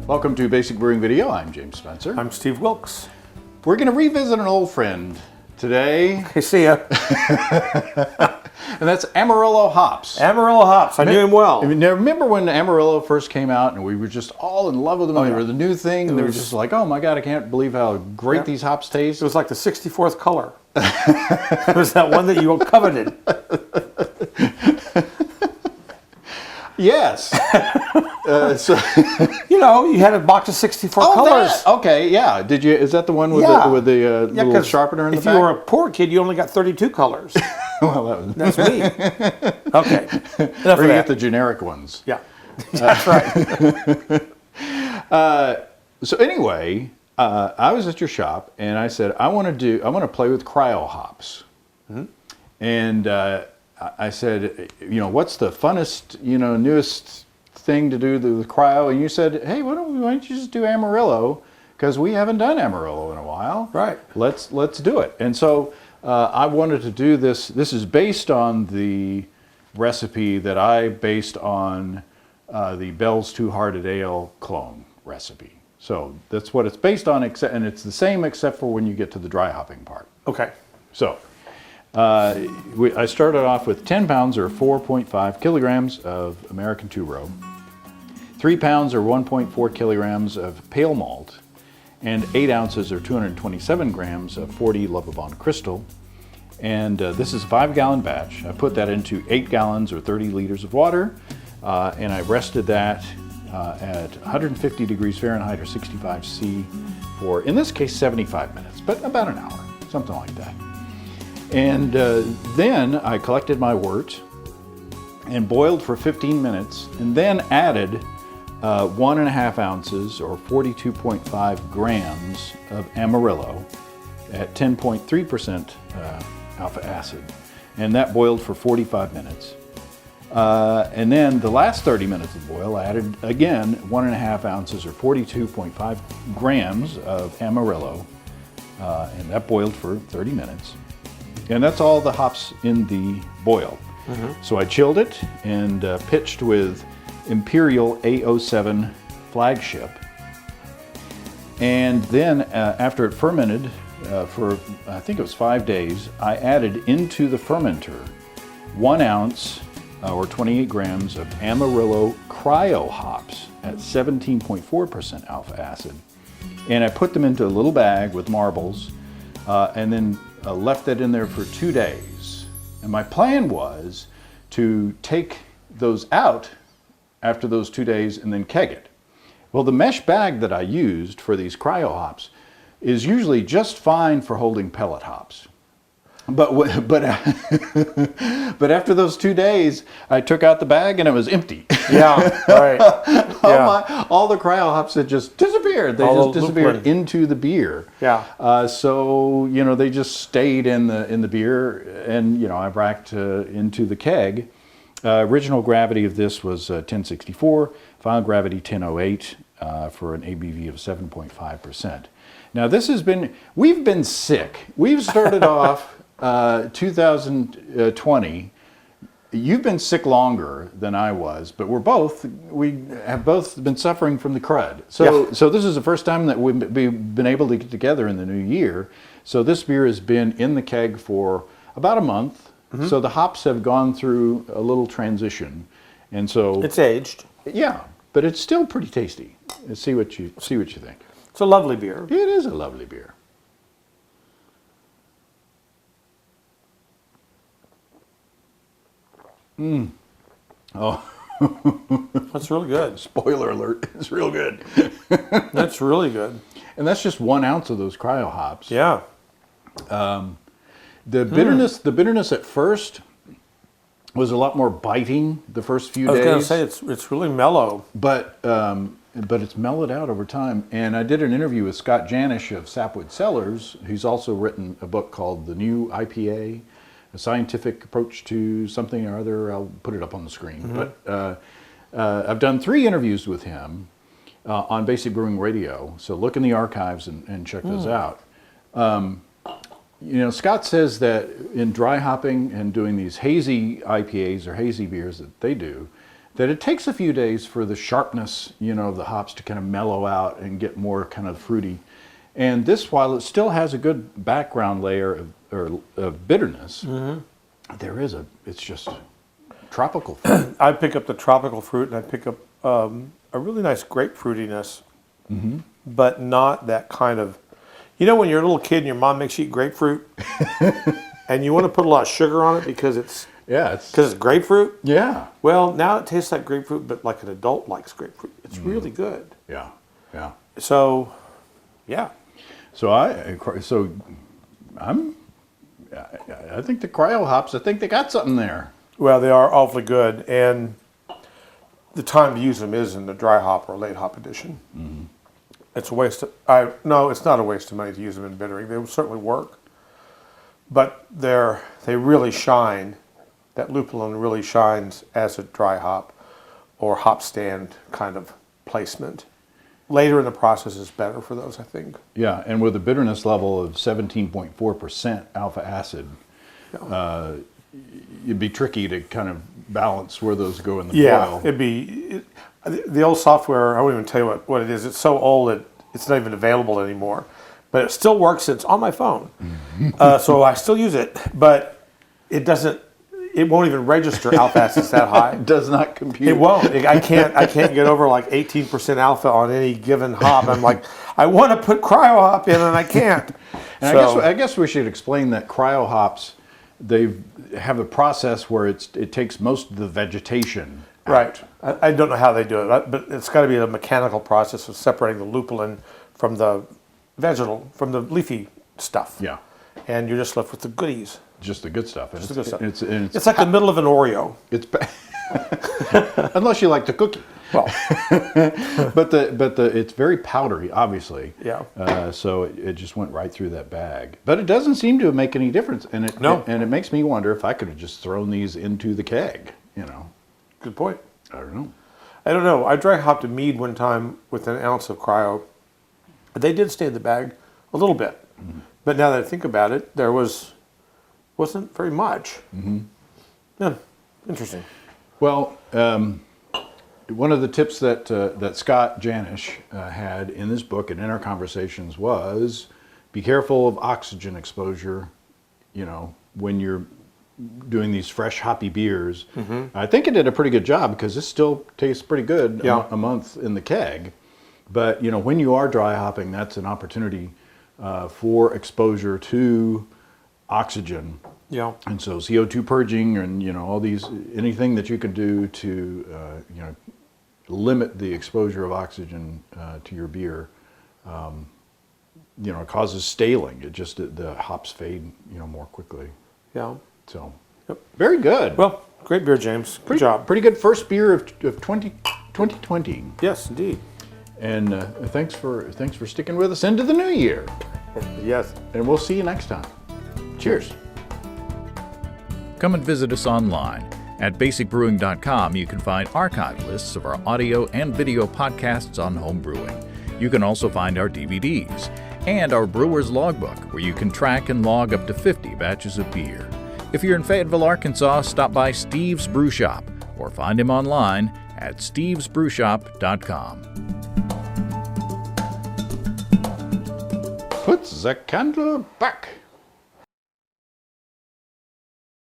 Welcome to Basic Brewing Video. I'm James Spencer. I'm Steve Wilkes. We're going to revisit an old friend today. Hey, see ya. And that's Amarillo hops. Amarillo hops. I knew him well. I mean, now remember when Amarillo first came out and we were just all in love with them? They were the new thing. And they were just like, oh my God, I can't believe how great these hops taste. It was like the 64th color. It was that one that you coveted. Yes. So you know, you had a box of 64 colors. That. Okay, yeah. Did you? Is that the one with the little sharpener in the back? If you were a poor kid, you only got 32 colors. Well, that's me. Okay. Or you get the generic ones. Yeah, that's right. So anyway, I was at your shop and I said I want to play with cryo hops, and I said, you know, what's the funnest, you know, newest thing to do with cryo? And you said, hey, why don't you just do Amarillo? Because we haven't done Amarillo in a while. Right. Let's do it. And so I wanted to do this. This is based on the recipe that I based on the Bell's Two-Hearted Ale clone recipe. So that's what it's based on, and it's the same except for when you get to the dry hopping part. Okay. So I started off with 10 pounds or 4.5 kilograms of American two-row, 3 pounds or 1.4 kilograms of pale malt, and 8 ounces or 227 grams of 40 Lovibond Crystal. And this is a 5-gallon batch. I put that into 8 gallons or 30 liters of water, and I rested that at 150 degrees Fahrenheit or 65 C for, in this case, 75 minutes, but about an hour, something like that. And then I collected my wort and boiled for 15 minutes and then added 1.5 ounces or 42.5 grams of Amarillo at 10.3% alpha acid. And that boiled for 45 minutes. And then the last 30 minutes of boil, I added again 1.5 ounces or 42.5 grams of Amarillo. And that boiled for 30 minutes. And that's all the hops in the boil. So I chilled it and pitched with Imperial A07 flagship. And then after it fermented for, I think it was 5 days, I added into the fermenter 1 ounce or 28 grams of Amarillo Cryo hops at 17.4% alpha acid. And I put them into a little bag with marbles and then left that in there for 2 days. And my plan was to take those out after those 2 days and then keg it. Well, the mesh bag that I used for these cryo hops is usually just fine for holding pellet hops. But after those 2 days, I took out the bag and it was empty. Yeah, right. All the cryo hops had just disappeared. They just disappeared into the beer. Yeah. So you know they just stayed in the beer, and you know I racked into the keg. Original gravity of this was 1064. Final gravity 1008 for an ABV of 7.5%. Now we've been sick. We've started off 2020. You've been sick longer than I was, but we have both been suffering from the crud. So this is the first time that we've been able to get together in the new year. So this beer has been in the keg for about a month. So the hops have gone through a little transition, and so it's aged. Yeah, but it's still pretty tasty. Let's see what you think. It's a lovely beer. It is a lovely beer. Oh. That's really good. Spoiler alert, it's real good. That's really good. And that's just 1 ounce of those cryo hops. Yeah. The bitterness at first was a lot more biting the first few days. I was going to say it's really mellow. But it's mellowed out over time. And I did an interview with Scott Janish of Sapwood Cellars, who's also written a book called The New IPA, A Scientific Approach to Something or Other. I'll put it up on the screen. But I've done 3 interviews with him on Basic Brewing Radio. So look in the archives and check those out. You know, Scott says that in dry hopping and doing these hazy IPAs or hazy beers that they do, that it takes a few days for the sharpness, of the hops to kind of mellow out and get more kind of fruity. And this, while it still has a good background layer of bitterness, it's just tropical fruit. I pick up the tropical fruit, and I pick up a really nice grape fruitiness, but not that kind of, when you're a little kid and your mom makes you eat grapefruit, and you want to put a lot of sugar on it because it's grapefruit. Yeah. Well, now it tastes like grapefruit, but like an adult likes grapefruit. It's really good. Yeah. Yeah. So, yeah. So I think the cryo hops, I think they got something there. Well, they are awfully good, and the time to use them is in the dry hop or late hop edition. Mm-hmm. It's a waste. No, it's not a waste of money to use them in bittering. They will certainly work, but they really shine. That lupulin really shines as a dry hop or hop stand kind of placement. Later in the process is better for those, I think. Yeah, and with a bitterness level of 17.4% alpha acid, it'd be tricky to kind of balance where those go in the boil. It'd be the old software. I won't even tell you what it is. It's so old that it's not even available anymore, but it still works. It's on my phone, so I still use it, but it doesn't. It won't even register alpha acids that high. It does not compute. It won't. I can't get over like 18% alpha on any given hop. I'm like, I want to put cryo hop in and I can't. And I guess we should explain that cryo hops, they have a process where it takes most of the vegetation out. Right. I don't know how they do it, but it's got to be a mechanical process of separating the lupulin from the from the leafy stuff. Yeah. And you're just left with the goodies. Just the good stuff. Just the good stuff. It's like the middle of an Oreo. Unless you like the cookie. Well, but it's very powdery, obviously. Yeah. So it just went right through that bag. But it doesn't seem to make any difference. And it makes me wonder if I could have just thrown these into the keg. Good point. I don't know. I dry hopped a mead one time with an ounce of cryo. They did stay in the bag a little bit, but now that I think about it, there wasn't very much. Mm-hmm. Yeah, interesting. Well, one of the tips that Scott Janish had in this book and in our conversations was be careful of oxygen exposure, when you're doing these fresh hoppy beers. Mm-hmm. I think it did a pretty good job because this still tastes pretty good a month in the keg. But, when you are dry hopping, that's an opportunity for exposure to oxygen. Yeah. And so CO2 purging and, all these, anything that you can do to, limit the exposure of oxygen to your beer, it causes staling. The hops fade, more quickly. Yeah. So, very good. Well, great beer, James. Good job. Pretty good first beer of 2020. Yes, indeed. And thanks for sticking with us into the new year. Yes. And we'll see you next time. Cheers. Come and visit us online. At basicbrewing.com, you can find archive lists of our audio and video podcasts on home brewing. You can also find our DVDs and our Brewer's Logbook, where you can track and log up to 50 batches of beer. If you're in Fayetteville, Arkansas, stop by Steve's Brew Shop or find him online at stevesbrewshop.com. Put the candle back.